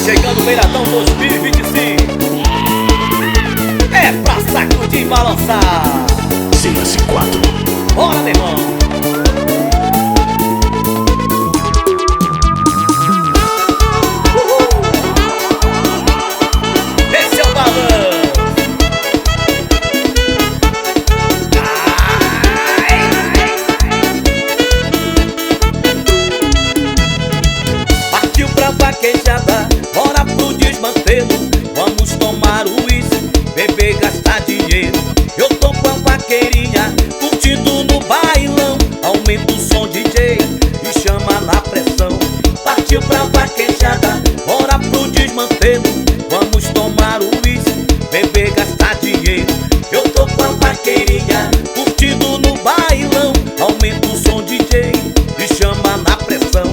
chegando o Beiradão 2025. É pra sacudir e balançar. CS4. Bora, meu irmão. Esse é o balanço. Partiu pra vaquejada, bora pro desmantelo. Vamos tomar uísque, beber, gastar dinheiro. Eu tô com a vaqueirinha, curtindo no bailão. Aumenta o som, DJ, e chama na pressão. Partiu pra vaquejada, bora pro desmantelo. Vamos tomar uísque, beber, gastar dinheiro. Eu tô com a vaqueirinha, curtindo no bailão. Aumenta o som, DJ, e chama na pressão.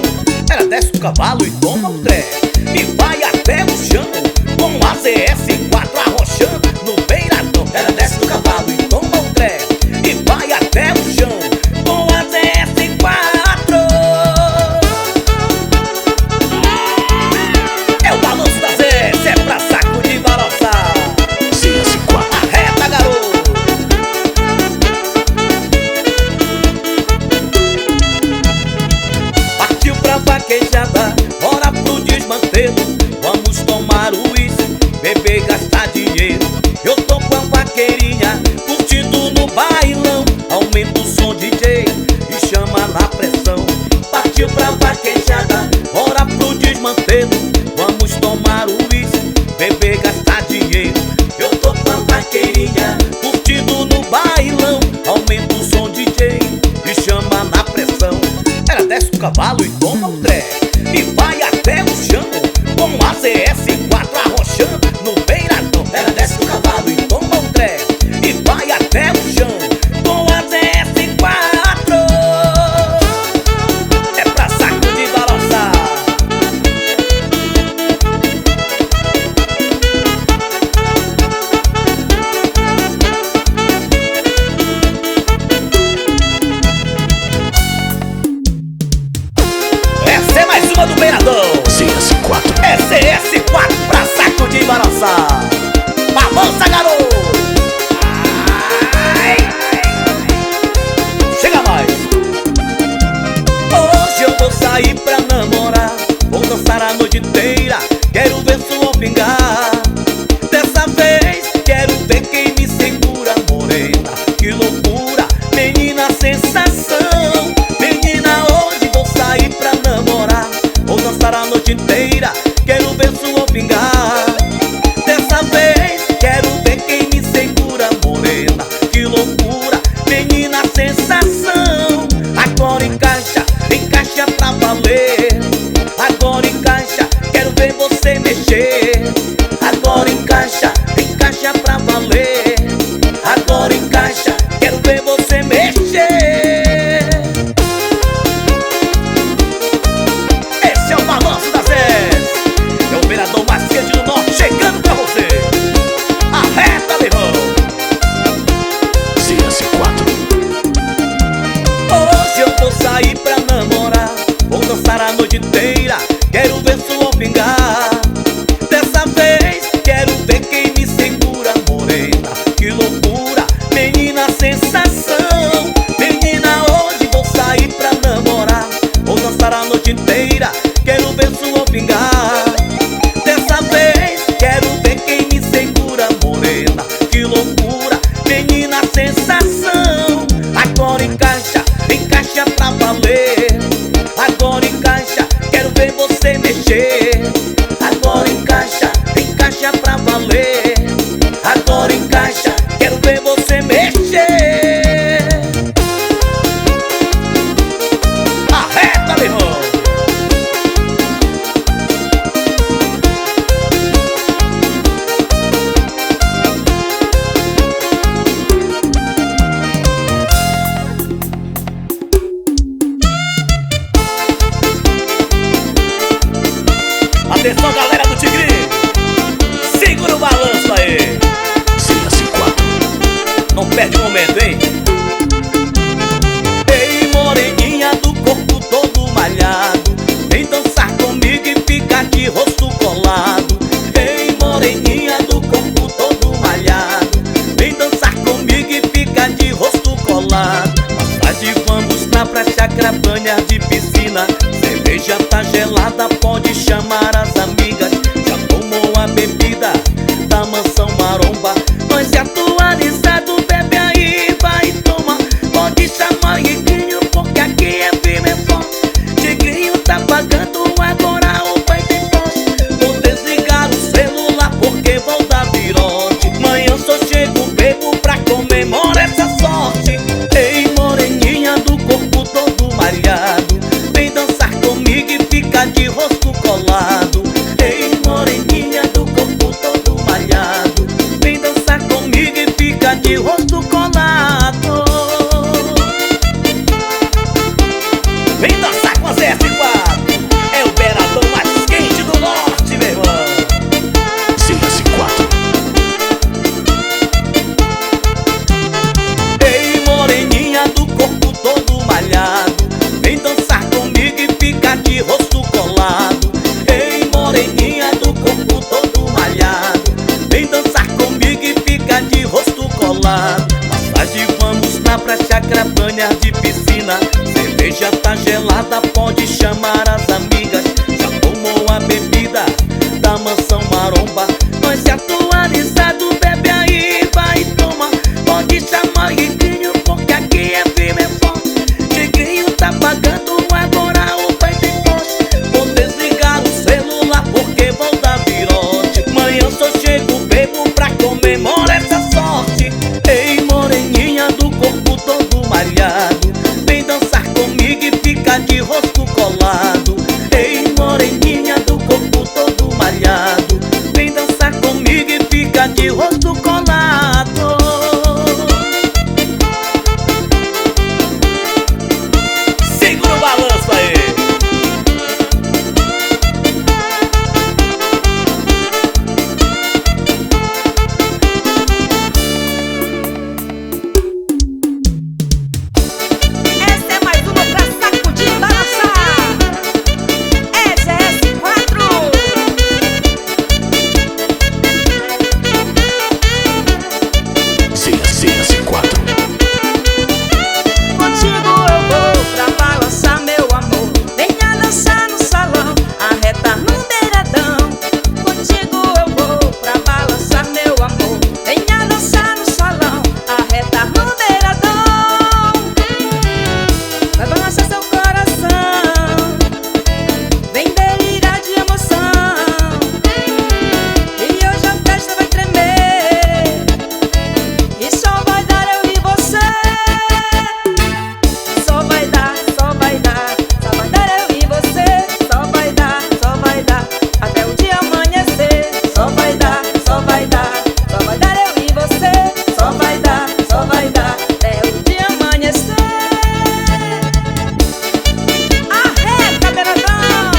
Ela desce o cavalo e toma o tré, e vai até o chão, com a CS4 arrochando no beiradão. Ela desce do cavalo e toma o tré, e vai até o chão, com a CS4. É o balanço da CS, é pra sacudir e balançar. CS4. Arreta, garoto. Partiu pra vaquejada, bora pro desmantelo. Vamos tomar uísque, beber, gastar dinheiro. Eu tô com a vaqueirinha, curtindo no bailão. Aumenta o som, DJ, e chama na pressão. Partiu pra vaquejada, bora pro desmantelo. Vamos tomar uísque, beber, gastar dinheiro. Eu tô com a vaqueirinha, curtindo no bailão. Aumenta o som, DJ, e chama na pressão. Ela desce o cavalo e toma o tré, e vai até o chão, com a CS4 arrochando no beiradão. Ela desce do cavalo e toma o tré, e vai até o chão, com a CS4. É pra sacudir e balançar. Essa é mais uma do beiradão. CS4. É CS4 pra sacudir e balançar. Balança, garoto. Ai. Chega mais. Hoje eu vou sair pra namorar, vou dançar a noite inteira, quero ver suor pingar. Dessa vez quero ver quem me segura, morena. Que loucura, menina, sensação. Menina, hoje vou sair pra namorar, vou dançar a noite inteira, quero ver suor pingar. Dessa vez quero ver quem me segura, morena. Que loucura, menina, sensação. Agora encaixa, encaixa pra valer. Agora encaixa, quero ver você mexer. Agora encaixa, encaixa pra valer. Agora encaixa, quero ver você mexer. Esse é o balanço da SES. É o beiradão mais quente do norte chegando pra você. Arreta, meu irmão. CS4. Hoje eu vou sair pra namorar, vou dançar a noite inteira, quero ver suor pingar. Dessa vez quero ver quem me segura, morena. Que loucura, menina, sensação. Menina, hoje vou sair pra namorar, vou dançar a noite inteira, quero ver suor pingar. Dessa vez quero ver quem me segura, morena. Que loucura, menina, sensação. Agora encaixa, encaixa pra valer. Agora encaixa, quero ver você mexer. Agora encaixa, encaixa pra valer. Agora encaixa, quero ver você mexer. Arreta, meu irmão. Atenção, galera do Tigrinho, segura o balanço aí. CS4. Não perde um momento, hein? Ei, moreninha do corpo todo malhado, vem dançar comigo e fica de rosto colado. cerveja tá gelada, pode chamar as amigas. Já tomou a bebida da mansão maromba? Nós é atualizado, bebe aí, vai tomar. Pode chamar Iguinho, porque aqui é firme e forte. Tigrinho tá pagando, agora o pai tem posse. Vou desligar o celular porque vou dar virote. Amanhã só chego bebo pra comemorar essa sorte. Ei, moreninha do corpo todo malhado, vem dançar comigo e fica de rosto colado. Ei, moreninha do corpo todo malhado, vem dançar comigo e fica de rosto colado. Vem dançar com a CS4, é o beiradão mais quente do norte, meu irmão. CS4. Ei, moreninha do corpo todo malhado, vem dançar comigo e fica de rosto colado. Ei, moreninha do corpo todo malhado, vem dançar comigo e fica de rosto colado. Mais tarde vamos na praia, chácara, banha de piscina. Cerveja tá gelada, pode chamar as amigas. Já tomou a bebida da mansão maromba? Nós é atualizado, bebe aí, vai tomar. Pode chamar Iguinho, porque aqui é firme e forte. Tigrinho tá pagando, agora o pai tem posse. Vou desligar o celular porque vou dar virote. Amanhã só chego bebo pra comemorar essa sorte. Ei, moreninha do corpo todo malhado, vem dançar comigo e fica de rosto colado. Ei, moreninha do corpo todo malhado, vem dançar comigo e fica de rosto colado. Segura o balanço aí. Essa é mais uma pra sacudir e balançar. É CS4. CS4. Contigo eu vou pra balançar, meu amor. Venha dançar no salão, arreta no beiradão. Contigo eu vou pra balançar, meu amor. Venha dançar no salão, arreta no beiradão. Vai balançar seu coração, vem delirar de emoção. E hoje a festa vai tremer, e só vai dar eu e você. Só vai dar, só vai dar, só vai dar eu e você. Só vai dar, até o dia amanhecer. Só vai dar, só vai dar, só vai dar eu e você. Só vai dar, até o dia amanhecer. Arreta, beiradão!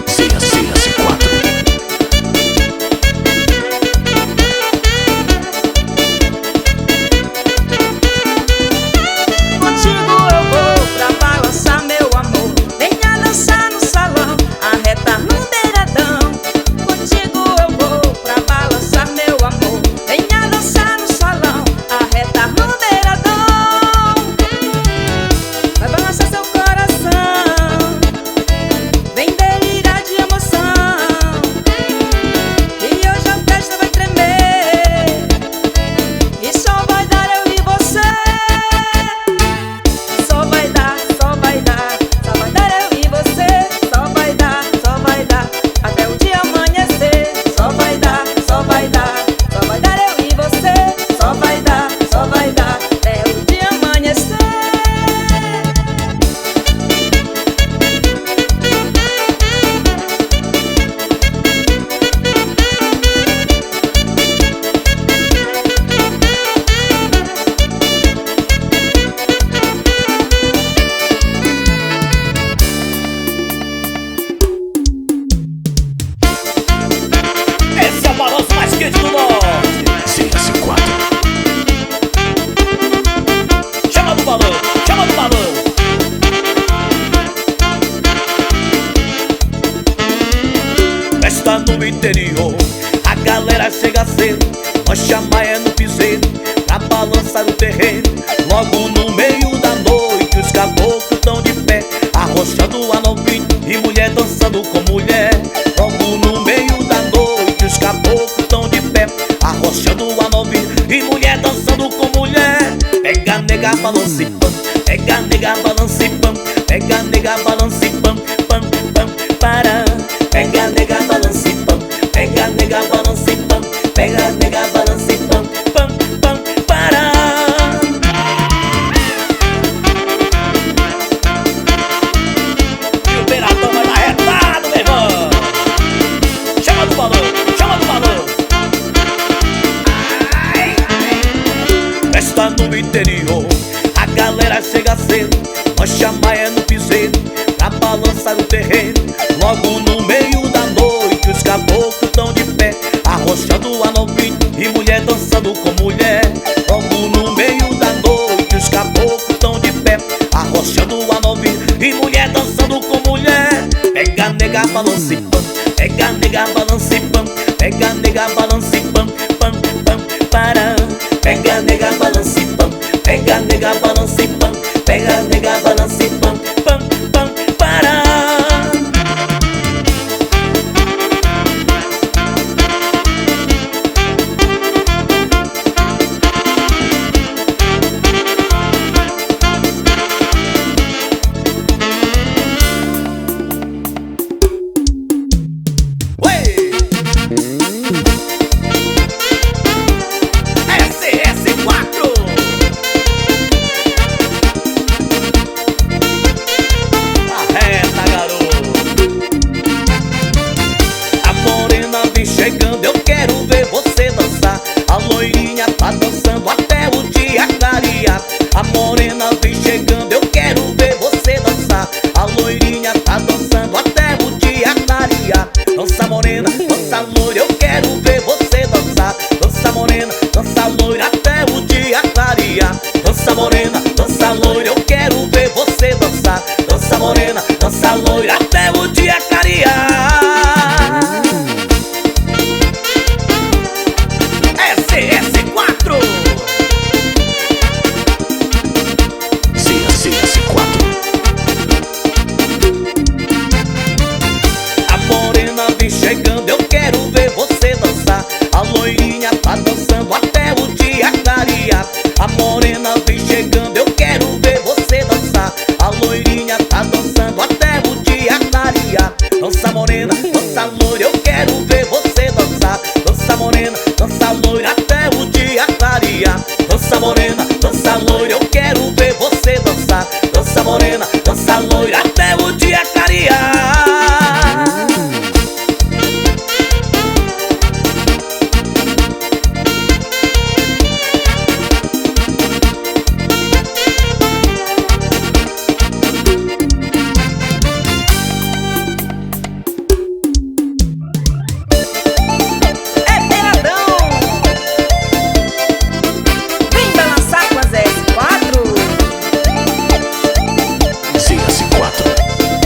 CS4. Contigo eu vou pra balançar, meu amor. Venha dançar no salão, arreta no beiradão. Contigo eu vou pra balançar, meu amor. Venha dançar no salão, arreta no beiradão. Vai balançar seu coração, vem delirar de emoção. E hoje a festa vai tremer, e só vai dar eu e você. Só vai dar, só vai dar, só vai dar eu e você. Só vai dar, até o dia amanhecer. Só vai dar, só vai dar, só vai dar eu e você. Só vai dar, até o dia amanhecer. Esse é o balanço mais quente do norte. CS4. Chama do balanço, chama do balanço. Festa no interior, a galera chega cedo. Nós chama é no piseiro, pra balançar o terreno. Logo no meio da noite, os caboclos tão de pé. arrochando a novinha e mulher dançando com mulher. Logo no meio da noite os caboclos tão de pé, arrochando a novinha e mulher dançando com mulher. Pega nega, balança e pam, pega nega, balança e pam, pega nega, balança e pam, pam, pam, para. Pega nega, balança e pam, pega nega, balança e pam, pega nega, balança e pam, pam, pam, para. E o Beiradão vai dar retado, meu irmão. Chama do balão, chama do balão. Festa no interior, a galera chega cedo, nós chama é no piseiro, pra balançar o terreno. Logo no meio da noite os caboclos tão de pé, arrochando a novinha e mulher dançando com mulher. Logo no meio da noite os caboclos tão de pé, arrochando a novinha e mulher dançando com mulher. Pega nega, balança e pam, pega nega, balança e pam, pega nega, balança e pam, pam, pam, para. Pega nega, balança e pam, pega nega, balança e pam, pega nega, balança e pam, pam, pam, para. Chegando, eu quero ver você dançar. A loirinha tá dançando até o dia clarear. A morena vem chegando, eu quero ver você dançar. A loirinha tá dançando até o dia clarear. Dança morena, dança loira, eu quero ver você dançar. Dança morena, dança loira até o dia clarear. Dança morena, dança loira, eu quero ver você dançar. Dança morena, dança loira até o dia clarear. CS4 CS4 A morena vem chegando, eu quero ver você dançar. A loirinha tá dançando até o dia clarear. A morena vem chegando, eu quero ver você dançar. A loirinha tá dançando até o dia clarear. Dança morena, dança loira, eu quero ver você dançar. Dança morena, dança loira até o dia clarear. Dança morena, dança loira, eu quero ver você dançar. Dança morena, dança loira até o dia clarear. CS4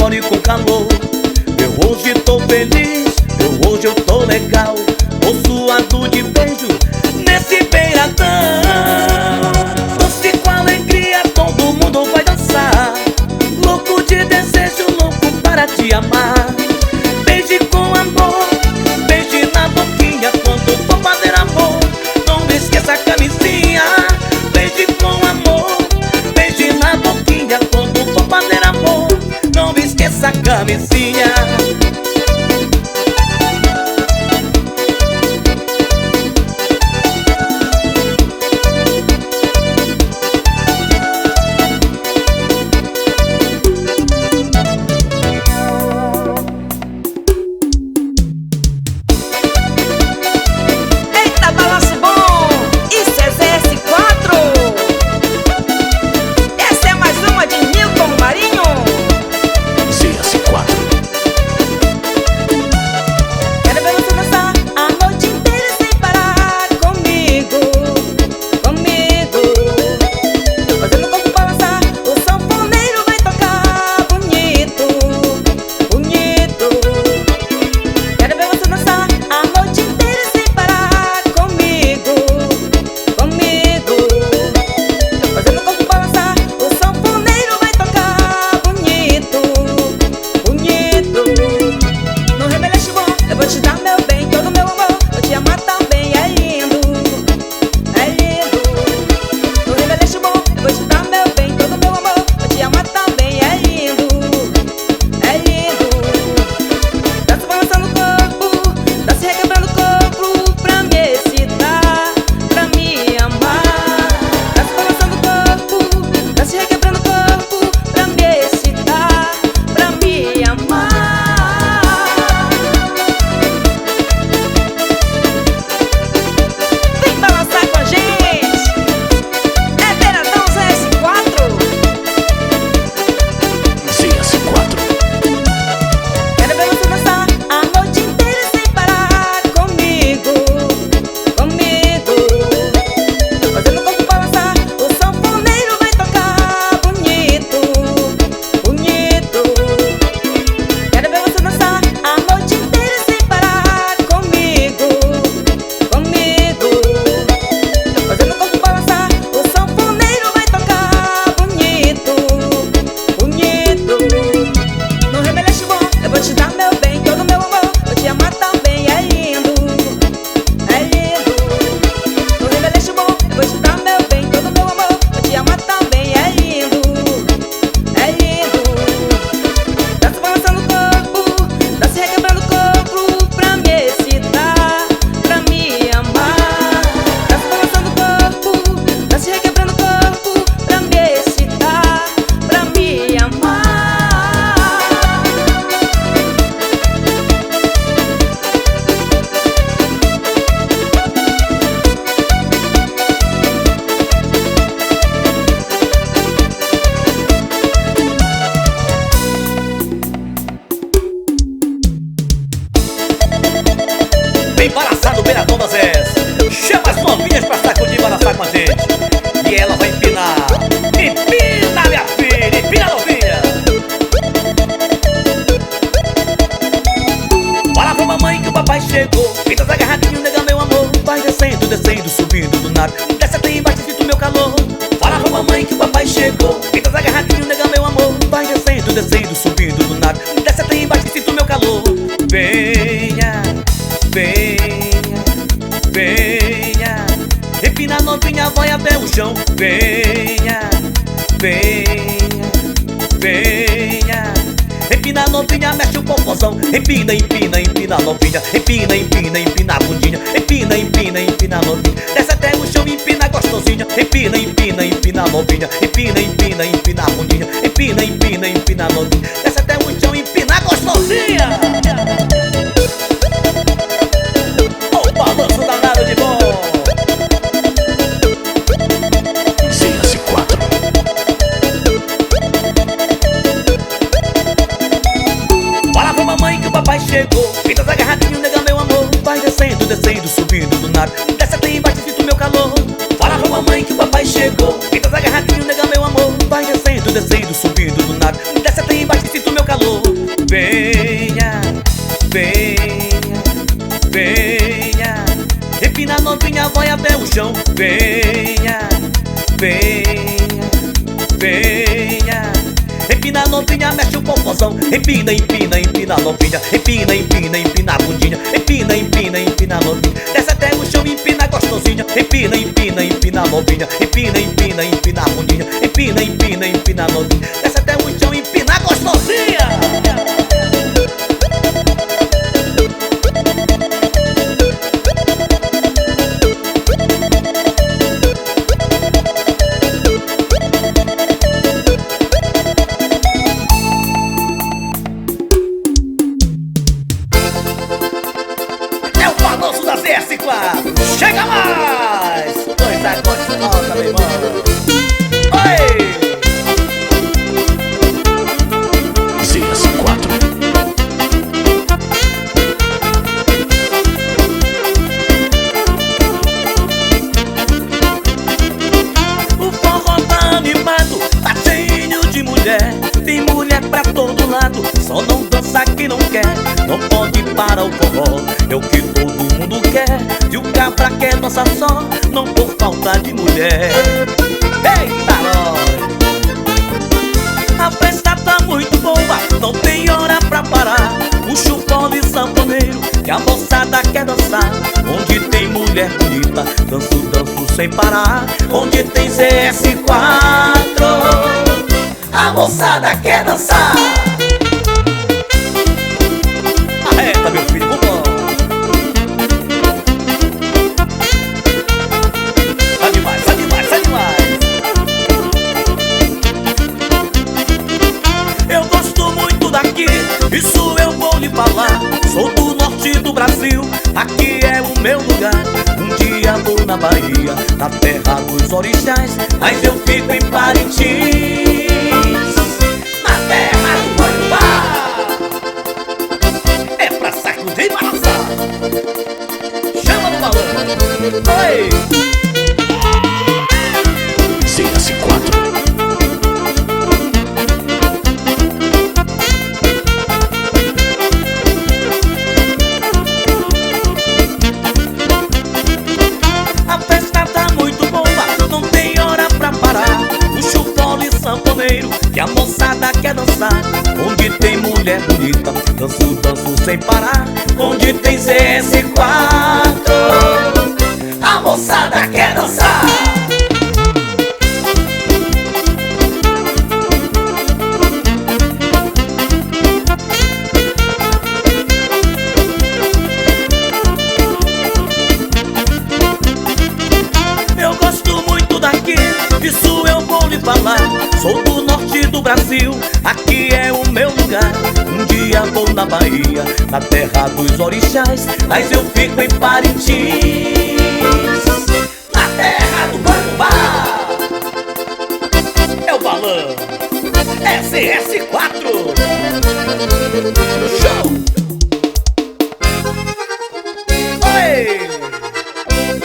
fora com calor. Eu hoje tô feliz, hoje eu tô legal. Tô suado de beijo nesse beiradão. Dance com alegria, todo mundo vai dançar. Louco de desejo, louco para te amar. Beije com amor, beije na boquinha quando for fazer amor. Não esqueça a camisinha. Beije com amor, beije na boquinha quando for fazer amor. Não esqueça a camisinha. Vem balançar no beiradão das S. Chama as novinhas pra sacudir e balançar com a gente. E ela vai empinar. Empina, minha filha, empina, novinha. Fala pra mamãe que o papai chegou. Fica agarradinho, nega, meu amor. Vai descendo, descendo, subindo do nada. Desce até embaixo, sinto meu calor. Fala pra mamãe que o papai chegou. Fica agarradinho, nega, meu amor. Vai descendo, descendo, subindo do nada. Desce até embaixo, sinto meu calor. Venha, venha, venha. Empina, novinha, vai até o chão. Venha, venha, venha. Empina, novinha, mexe o popozão. Empina, empina, empina, novinha. Empina, empina, empina a bundinha. Empina, empina, empina, novinha. Desce até o chão, empina gostosinha. Empina, empina, empina, novinha. Empina, empina, empina a bundinha. Empina, empina, empina, novinha. Desce até o chão, empina gostosinha. O balanço danado de bom. CS4. Fala pra mamãe que o papai chegou. Fica agarradinho, nega, meu amor. Vai descendo, descendo, subindo do nada. Desce até embaixo, sinto meu calor. Fala pra mamãe que o papai chegou. Fica agarradinho, nega, meu amor. Vai descendo, descendo, subindo do nada. Desce até embaixo, sinto meu calor. vai até o chão. Venha, venha, venha. Empina a novinha, mexe o popozão. Empina, empina, empina a novinha. Empina, empina, empina a bundinha. Empina, empina, empina a novinha. Desce até o chão, empina gostosinha. Empina, empina, empina a novinha. Empina, empina, empina a bundinha. Empina, empina, empina a novinha. Desce até o chão, empina gostosinha. Chega mais! Coisa gostosa, meu irmão. Oi! ZS4. O forró tá animado, tá cheio de mulher. Tem mulher pra todo lado, só não dança quem não quer. Não pode parar o forró, é o que todo mundo quer. E o cabra quer dançar só, não por falta de mulher. Eita, nós! A festa tá muito boa, não tem hora pra parar. Puxa o fole sanfoneiro, que a moçada quer dançar. Onde tem mulher bonita, danço, danço sem parar. Onde tem ZS4, a moçada quer dançar. Arreta, meu filho, vambora. Sai demais, sai demais, sai demais. Eu gosto muito daqui, isso eu vou lhe falar. Sou do norte do Brasil, aqui é o meu lugar. Um dia vou na Bahia, na terra dos orixás, mas eu fico em Parintins, na terra do Boi-Bumbá. É pra sacudir e balançar. Chama no balão. Oi! ZS4. A festa tá muito boa, não tem hora pra parar. Puxa o fole sanfoneiro, que a moçada quer dançar. Onde tem mulher bonita, danço, danço sem parar. Onde tem ZS4, a moçada quer dançar. Eu gosto muito daqui, isso eu vou lhe falar. Sou do norte do Brasil, aqui é o meu lugar. Um dia vou na Bahia, na terra dos orixás, mas eu fico em Parintins, na terra do Boi-Bumbá. É o balão, é ZS4. Show! Oi!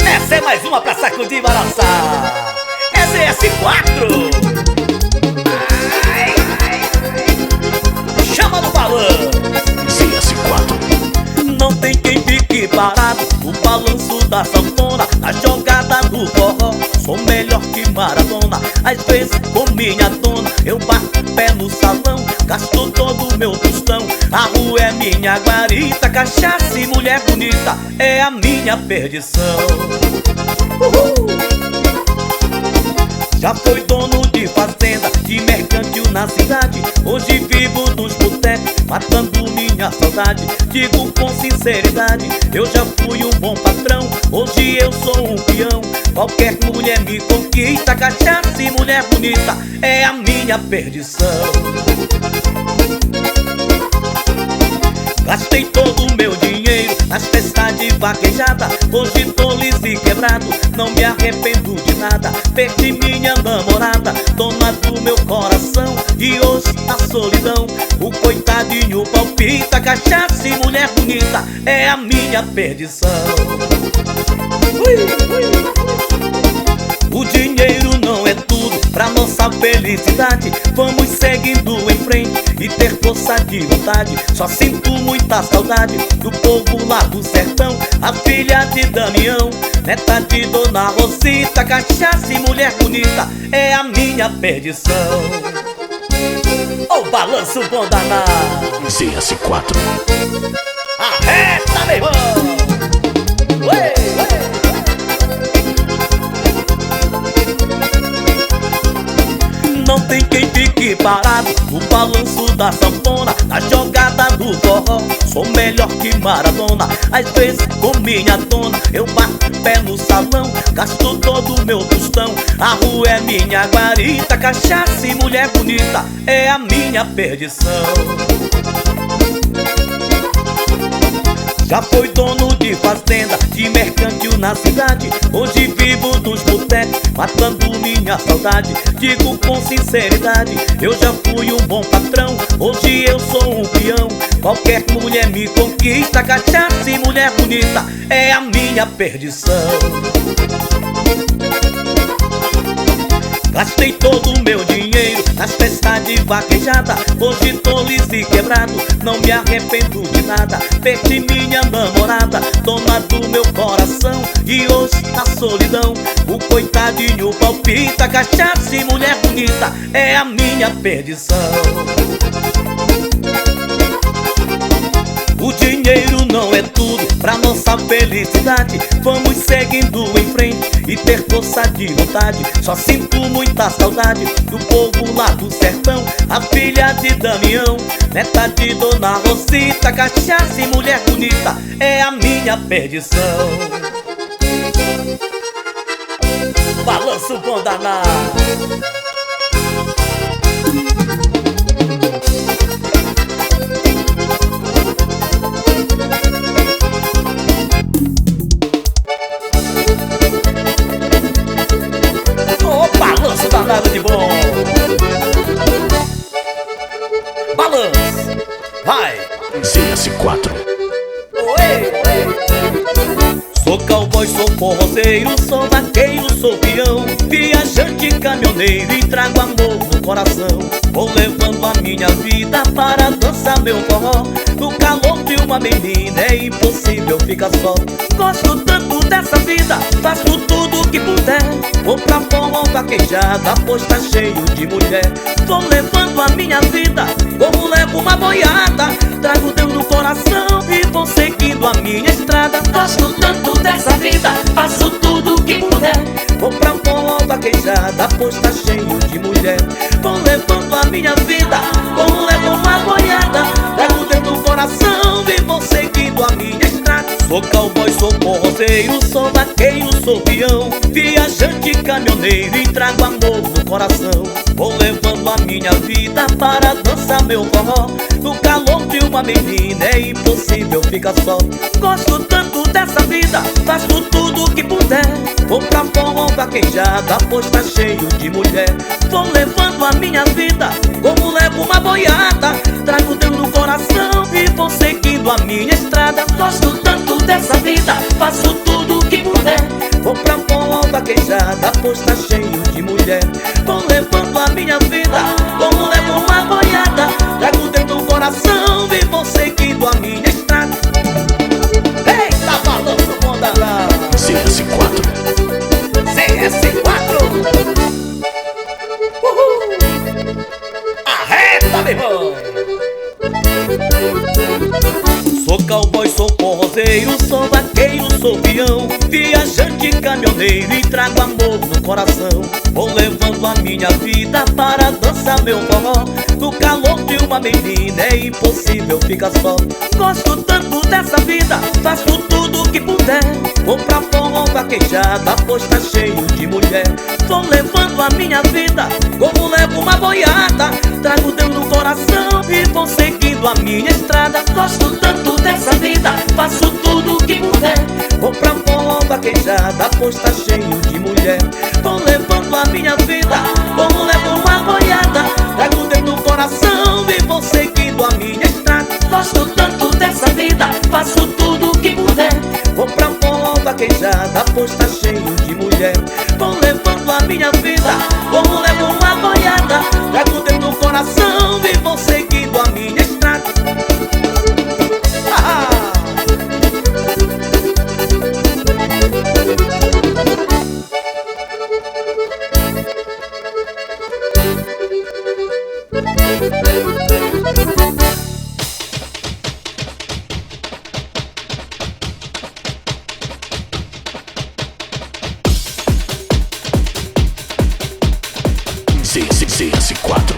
Essa é mais uma pra sacudir e balançar. É ZS4. Ai, ai, ai. Chama no balão. ZS4. Não tem quem fique parado no balanço da sanfona, na jogada do forró. Sou melhor que Maradona. Às vezes com minha dona eu bato pé no salão, gasto todo o meu tostão. A rua é minha guarita, cachaça e mulher bonita é a minha perdição. Uhul! Já fui dono de fazenda, de mercantil na cidade. Hoje vivo nos botecos, matando minha saudade. Digo com sinceridade, eu já fui um bom patrão. Hoje eu sou um peão, qualquer mulher me conquista. Cachaça e mulher bonita é a minha perdição. Gastei todo o meu dinheiro nas festas de vaquejada. Hoje tô liso e quebrado, não me arrependo de nada. Perdi minha namorada, dona do meu coração. E hoje a solidão, o coitadinho palpita. Cachaça e mulher bonita é a minha perdição. O dinheiro não é tudo pra nossa felicidade. Vamos seguindo em frente e ter força de vontade. Só sinto muita saudade do povo lá do sertão, a filha de Damião. neta de Dona Rosita. Cachaça e mulher bonita é a minha perdição. Ô balanço bom danado, CS4. arreta, meu irmão. Ué, ué. Não tem quem fique parado no balanço da sanfona, na jogada do forró. Sou melhor que Maradona, às vezes com minha dona eu bato pé no salão, gasto todo o meu tostão. A rua é minha guarita, cachaça e mulher bonita é a minha perdição. Já foi dono de fazenda, de mercantil na cidade. Hoje vivo dos botecos, matando minha saudade. Digo com sinceridade, eu já fui um bom patrão. Hoje eu sou um peão, qualquer mulher me conquista. Cachaça e mulher bonita é a minha perdição. Gastei todo o meu dinheiro nas festas de vaquejada. Hoje tô liso e quebrado, não me arrependo de nada. Perdi minha namorada, dona do meu coração, e hoje na solidão o coitadinho palpita. Cachaça e mulher bonita é a minha perdição. O dinheiro não é tudo pra nossa felicidade. Vamos seguindo em frente e ter força de vontade. Só sinto muita saudade do povo lá do sertão. A filha de Damião, neta de Dona Rosita. Cachaça e mulher bonita é a minha perdição. Balanço bom danado. Balanço danado de bom. Balanço, vai. CS4. Sou cowboy, sou forrozeiro, sou vaqueiro, sou peão, viajante, caminhoneiro e trago amor no coração. Vou levando a minha vida para dançar meu forró. No calor de uma menina é impossível ficar só. Gosto tanto dessa vida, faço tudo o que puder. Vou pra forró vaquejada, pois tá cheio de mulher. Vou levando a minha vida como levo uma boiada. Trago Deus no coração e vou seguindo a minha estrada. Gosto tanto dessa vida, faço tudo o que puder. Vou pra forró vaquejada, pois tá cheio de mulher. Vou levando a minha vida como levo uma boiada. Trago Deus no coração e vou seguindo a minha estrada. Sou cowboy, sou forrozeiro, sou vaqueiro, sou peão, viajante, caminhoneiro e trago amor no coração. Vou levando a minha vida para dançar meu forró. No calor de uma menina é impossível ficar só. Gosto tanto dessa vida, faço tudo o que puder. Vou pra forró vaquejada, pois tá cheio de mulher. Vou levando a minha vida como levo uma boiada. Trago Deus no coração e vou seguindo a minha estrada. Gosto tanto dessa vida, faço tudo o que puder. Vou pra forró vaquejada, pois tá cheio de mulher. Vou levando a minha vida como levo uma boiada. Trago Deus no coração e vou seguindo a minha estrada. Eita, balanço bom danado. CS4. CS4. Arreta, meu irmão. Sou cowboy, sou forrozeiro, sou vaqueiro, sou peão, viajante, caminhoneiro e trago amor no coração. Vou levando a minha vida para dançar meu forró. No calor de uma menina é impossível ficar só. Gosto tanto dessa vida, faço tudo o que puder. Vou pra forró vaquejada, pois tá cheio de mulher. Vou levando a minha vida como levo uma boiada. Trago Deus no coração e vou seguindo a minha estrada. Gosto tanto dessa vida, faço tudo o que puder. Vou pra forró vaquejada, pois tá cheio de mulher. Vou levando a minha vida como levo uma boiada. Trago Deus no coração e vou seguindo a minha estrada. Gosto tanto dessa vida, faço tudo o que puder. Vou pra forró vaquejada, pois tá cheio de mulher. Vou levando a minha vida como levo uma boiada. Trago Deus no coração e vou seguindo a minha estrada. Ah! CS4.